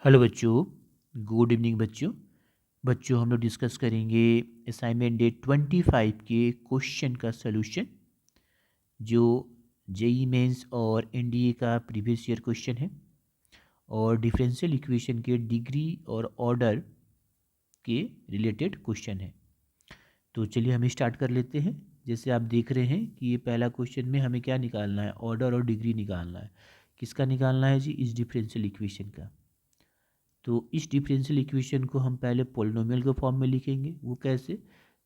Hello बच्चों। Good evening बच्चों। हम लोग डिस्कस करेंगे असाइनमेंट डे 25 के क्वेश्चन का सलूशन, जो जेई मेंस और एनडीए का प्रीवियस ईयर क्वेश्चन है और डिफरेंशियल इक्वेशन के डिग्री और ऑर्डर के रिलेटेड क्वेश्चन है। तो चलिए हम स्टार्ट कर लेते हैं। जैसे आप देख रहे हैं कि ये पहला क्वेश्चन में हमें क्या निकालना है, ऑर्डर और डिग्री निकालना है। किसका निकालना है जी? इस डिफरेंशियल इक्वेशन का। तो इस डिफरेंशियल इक्वेशन को हम पहले पोलिनोमियल के फॉर्म में लिखेंगे। वो कैसे?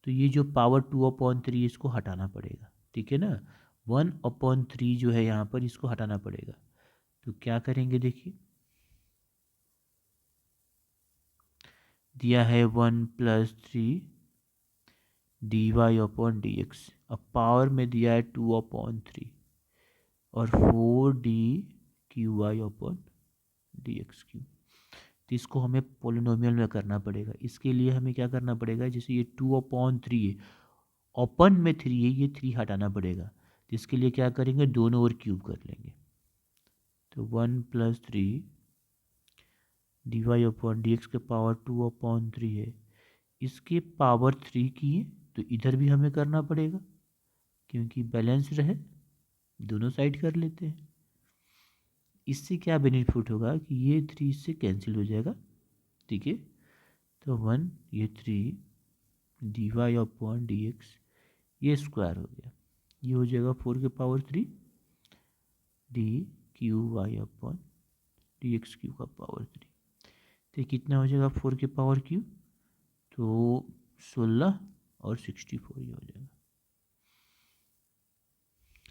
तो ये जो पावर 2/3 इसको हटाना पड़ेगा, ठीक है ना। 1/3 जो है यहाँ पर, इसको हटाना पड़ेगा। तो क्या करेंगे, देखिए दिया है 1+3 dy/dx। अब पावर में दिया है 2/3 और 4d/dx3। तो इसको हमें पोलिनोमियल में करना पड़ेगा। इसके लिए हमें क्या करना पड़ेगा, जैसे ये 2/3 है, ओपन में 3 है, ये 3 हटाना पड़ेगा। तो इसके लिए क्या करेंगे, दोनों ओर क्यूब कर लेंगे। तो 1+3 dy/dx के पावर 2/3 है, इसके पावर 3 की है। तो इधर भी हमें करना पड़ेगा, क्योंकि बैलेंस रहे, दोनों साइड कर लेते हैं। इससे क्या बेनिफिट होगा कि ये 3 इससे कैंसिल हो जाएगा, ठीक है। तो 1 ये 3 dy/dx ये स्क्वायर हो गया। ये हो जाएगा 4 के पावर 3 dy/dx3 का पावर 3। तो ये कितना हो जाएगा 4 के पावर क्यू? तो 16 और 64 ये हो जाएगा,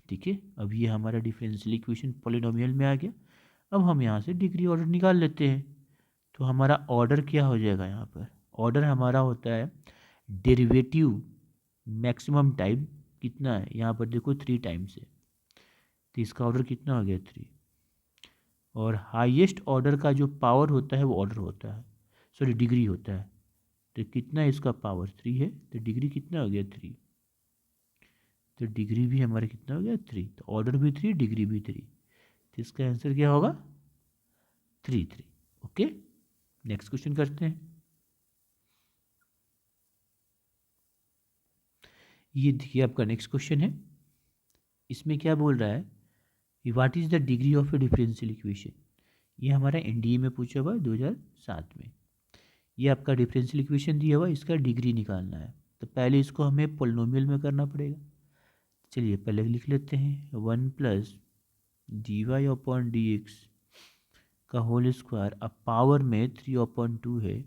ठीक है। अब ये हमारा डिफरेंशियल इक्वेशन पॉलिनोमियल में आ गया। अब हम यहाँ से डिग्री ऑर्डर निकाल लेते हैं। तो हमारा ऑर्डर क्या हो जाएगा यहाँ पर? ऑर्डर हमारा होता है डेरिवेटिव मैक्सिमम टाइम कितना है, यहाँ पर देखो 3 टाइम्स है। तो इसका ऑर्डर कितना हो गया 3। और हाईएस्ट ऑर्डर का जो पावर होता है वो ऑर्डर होता है, सॉरी डिग्री होता है। तो कितना इसका पावर 3 है, तो डिग्री कितना हो गया 3। तो डिग्री भी हमारा कितना हो गया 3। तो ऑर्डर भी 3, डिग्री भी 3। तो इसका आंसर क्या होगा 3 ओके। नेक्स्ट क्वेश्चन करते हैं। ये देखिए आपका नेक्स्ट क्वेश्चन है। इसमें क्या बोल रहा है, what is the degree of A differential equation. ये हमारा एनडीए में पूछा हुआ है 2007 में। ये आपका डिफरेंशियल इक्वेशन दिया हुआ है, इसका डिग्री निकालना है। तो पहले इसको हमें पोलिनोमियल में करना पड़ेगा। चलिए पहले लिख लेते हैं 1+dy/dx का होल स्क्वायर। अब पावर में 3/2 है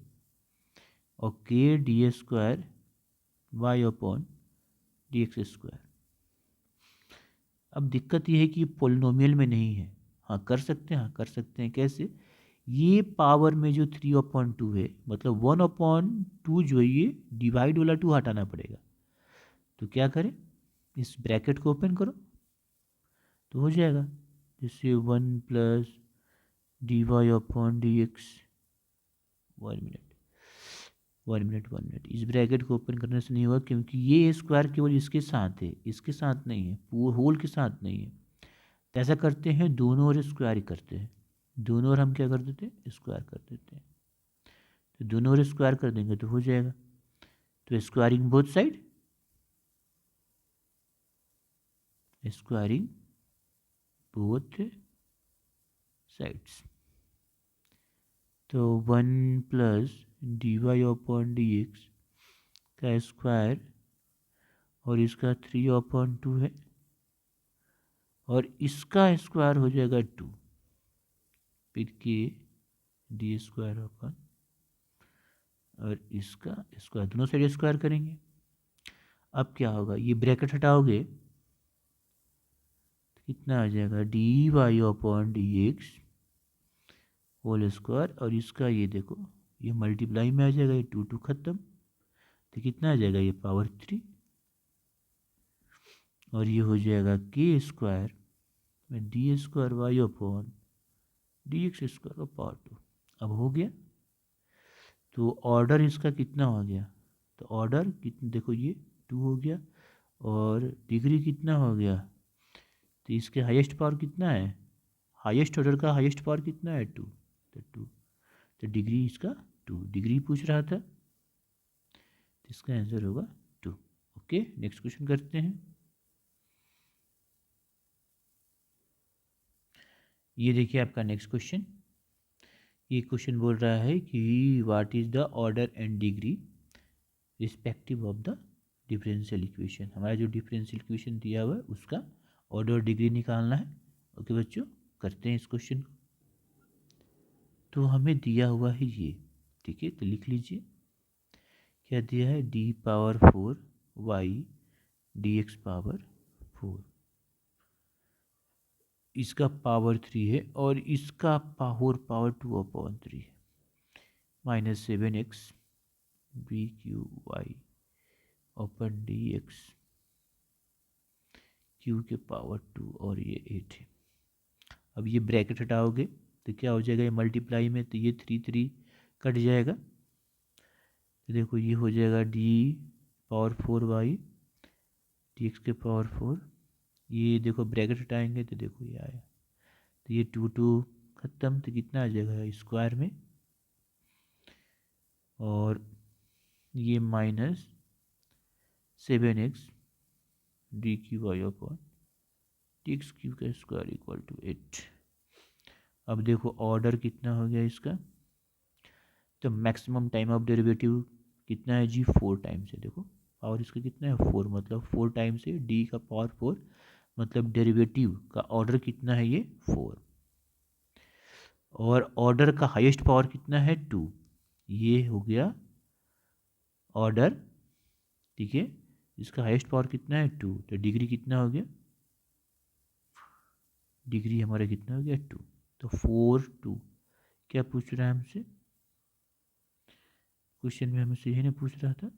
और k d² y/dx²। अब दिक्कत ये है कि पोलिनोमियल में नहीं है। हाँ कर सकते हैं, हाँ कर सकते हैं। कैसे? ये पावर में जो 3/2 है, मतलब 1/2 जो है, ये डिवाइड वाला 2 हटाना पड़ेगा। तो क्या करें, इस ब्रैकेट को ओपन करो तो हो जाएगा। जैसे 1+dy/dx। 1 मिनट इस ब्रैकेट को ओपन करने से नहीं होगा, क्योंकि ये स्क्वायर केवल इसके साथ है, इसके साथ नहीं है, पूरे होल के साथ नहीं है। तो ऐसा करते हैं, दोनों ओर स्क्वायर ही करते हैं। दोनों ओर हम क्या कर देते हैं, स्क्वायर कर देते हैं। तो दोनों ओर स्क्वायर कर देंगे तो हो जाएगा। तो squaring both side, squaring both sides. तो 1+dy/dx का स्क्वायर और इसका 3/2 है, और इसका स्क्वायर हो जाएगा 2, फिर के d², और इसका स्क्वायर, दोनों साइड स्क्वायर करेंगे। अब क्या होगा, ये ब्रैकेट हटाओगे तो कितना आ जाएगा dy/dx होल स्क्वायर, और इसका ये देखो, ये मल्टीप्लाई में आ जाएगा, ये 2 खत्म। तो कितना आ जाएगा, ये पावर 3, और ये हो जाएगा k² में d²y/dx² का पावर 2। अब हो गया। तो ऑर्डर इसका कितना हो गया, तो ऑर्डर कितना देखो, ये 2 हो गया, और डिग्री कितना हो गया। तो इसके हाईएस्ट पावर कितना है, हाईएस्ट ऑर्डर का हाईएस्ट पावर कितना है 2। तो 2, तो डिग्री इसका 2 डिग्री पूछ रहा था, तो इसका आंसर होगा 2। ओके, नेक्स्ट क्वेश्चन करते हैं। ये देखिए आपका नेक्स्ट क्वेश्चन। ये क्वेश्चन बोल रहा है कि what is the order and degree respective of the differential equation. हमारा जो डिफरेंशियल इक्वेशन दिया हुआ है उसका ऑर्डर और डिग्री निकालना है। ओके बच्चों, करते हैं इस क्वेश्चन को। तो हमें दिया हुआ है ये, ठीक है, तो लिख लीजिए क्या दिया है, d power 4 y d x power 4, इसका पावर 3 है और इसका पावर 2/3 है, -7x b q y open d x q के पावर 2 और ये 8 है। अब ये ब्रैकेट हटाओगे तो क्या हो जाएगा, ये मल्टीप्लाई में तो ये 3 कट जाएगा, तो देखो ये हो जाएगा d power 4 y d x के पावर 4, ये देखो ब्रैकेट हटाएंगे तो देखो ये आया, तो ये 2 खत्म, तो कितना आ जाएगा स्क्वायर में, और ये -7x d q y upon d x q का स्क्वायर इक्वल टू 8। अब देखो ऑर्डर कितना हो गया इसका, तो मैक्सिमम टाइम ऑफ डेरिवेटिव कितना है जी, 4 टाइम्स है। देखो पावर इसका कितना है 4, मतलब 4 टाइम्स है, डी का पावर 4, मतलब डेरिवेटिव का ऑर्डर कितना है ये 4, और ऑर्डर का हाईएस्ट पावर कितना है 2, ये हो गया ऑर्डर, ठीक है, इसका हाईएस्ट पावर कितना है 2, तो डिग्री कितना हो गया, डिग्री हमारा कितना हो गया 2, तो 4 2 क्या पूछ रहा है हमसे, क्वेश्चन में हमसे यही ना पूछ रहा था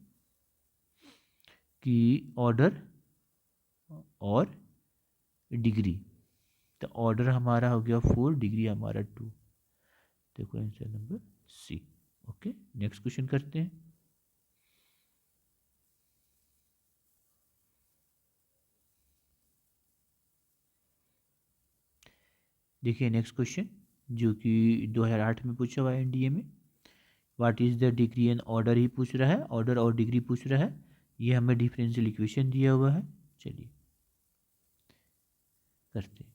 कि ऑर्डर और डिग्री, तो ऑर्डर हमारा हो गया 4, डिग्री हमारा 2, देखो answer number C. Okay, next question करते हैं। देखिए नेक्स्ट क्वेश्चन जो कि 2008 में पूछा हुआ है एनडीए में, what is the degree and order ही पूछ रहा है, ऑर्डर और डिग्री पूछ रहा है, ये हमें डिफरेंशियल इक्वेशन दिया हुआ है। चलिए करते हैं।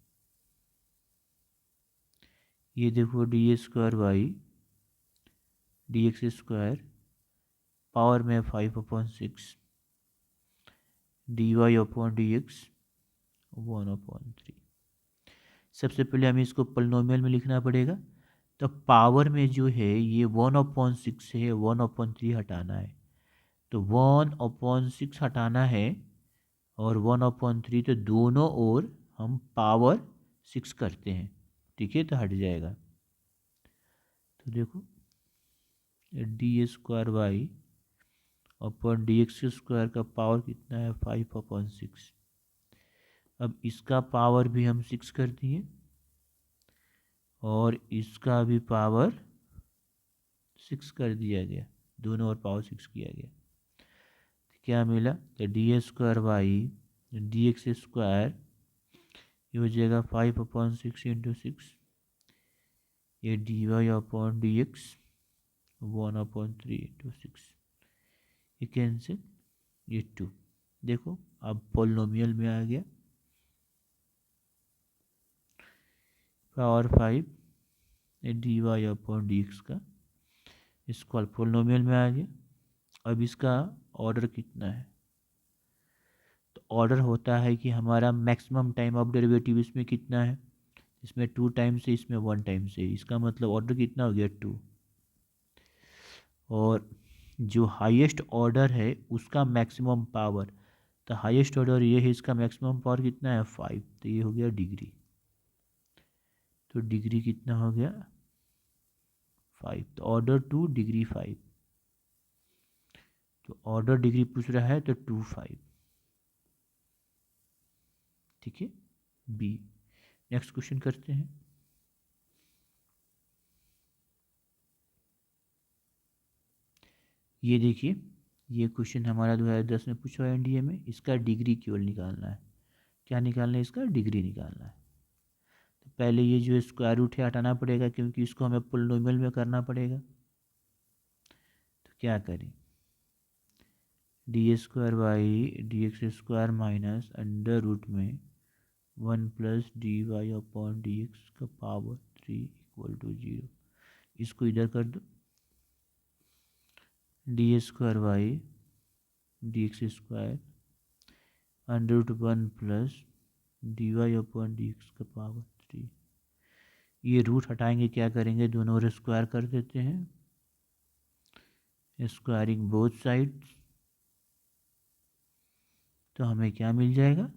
ये देखो d a square y d x square power में 5/6 d y upon d x 1/3। सबसे पहले हमें इसको पोलिनोमियल में लिखना पड़ेगा, तो पावर में जो है ये 1/6 है, 1/3 हटाना है, तो 1/6 हटाना है और 1/3, तो दोनों ओर हम पावर 6 करते हैं, ठीक है, तो हट जाएगा, तो देखो d square y upon d x square का पावर कितना है 5/6, अब इसका पावर भी हम 6 कर दिए और इसका भी पावर 6 कर दिया गया, दोनों ओर पावर 6 किया गया, तो क्या मिला, तो d square y d x square ये हो जाएगा 5/6 इंटू 6, ये d y upon d x 1/3 into 6, ये कैंसिल, ये 2, देखो अब पोलिनोमियल में आ गया, power 5 d y upon d x का स्क्वायर पोलिनोमियल में आ गया। अब इसका ऑर्डर कितना है, तो ऑर्डर होता है कि हमारा मैक्सिमम टाइम ऑफ डेरिवेटिव इसमें कितना है, इसमें 2 टाइम्स है, इसमें 1 टाइम्स है, इसका मतलब ऑर्डर कितना हो गया 2, और जो हाईएस्ट ऑर्डर है उसका मैक्सिमम पावर, तो हाईएस्ट ऑर्डर ये है, इसका मैक्सिमम पावर कितना है 5, तो ये हो गया डिग्री, तो डिग्री कितना हो गया 5, तो ऑर्डर 2 डिग्री 5, तो ऑर्डर डिग्री पूछ रहा है तो 2 5, ठीक है, बी। नेक्स्ट क्वेश्चन करते हैं। ये देखिए ये क्वेश्चन हमारा 2010 में पूछा है एनडीए में, इसका डिग्री केवल निकालना है, क्या निकालना है, इसका डिग्री निकालना है, तो पहले ये जो स्क्वायर रूट है हटाना पड़ेगा, क्योंकि इसको हमें पोलिनोमियल में करना पड़ेगा। तो क्या करें, d square by d x square minus under root में 1 plus d y upon d x का पावर 3 इक्वल टू 0। इसको इधर कर दो, d square by d x square under root 1 plus d y upon d x का power 3। ये root हटाएंगे, क्या करेंगे, दोनों ओर स्क्वायर कर देते हैं, स्क्वायरिंग बोथ साइड्स। तो हमें क्या मिल जाएगा,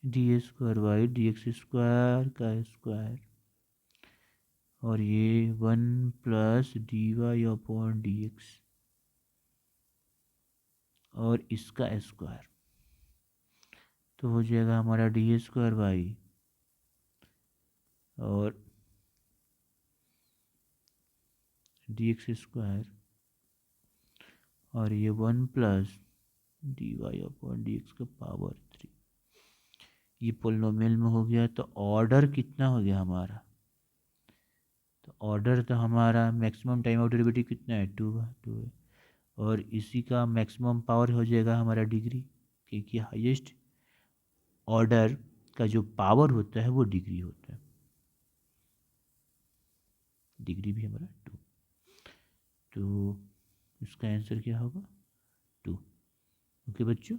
d square by d x square का स्क्वायर और ये 1 plus d y upon d x और इसका स्क्वायर। तो हो जाएगा हमारा डी स्क्वायर बाई और डी एक्स स्क्वायर और ये 1 plus d y upon d x का पावर 3। ये पोलिनोमियल में हो गया। तो ऑर्डर कितना हो गया हमारा, तो ऑर्डर तो हमारा मैक्सिमम टाइम ऑफ डेरिवेटिव कितना है, 2 है। और इसी का मैक्सिमम पावर हो जाएगा हमारा डिग्री, क्योंकि हाईएस्ट ऑर्डर का जो पावर होता है वो डिग्री होता है। डिग्री भी हमारा 2। तो इसका आंसर क्या होगा, 2। ओके बच्चों।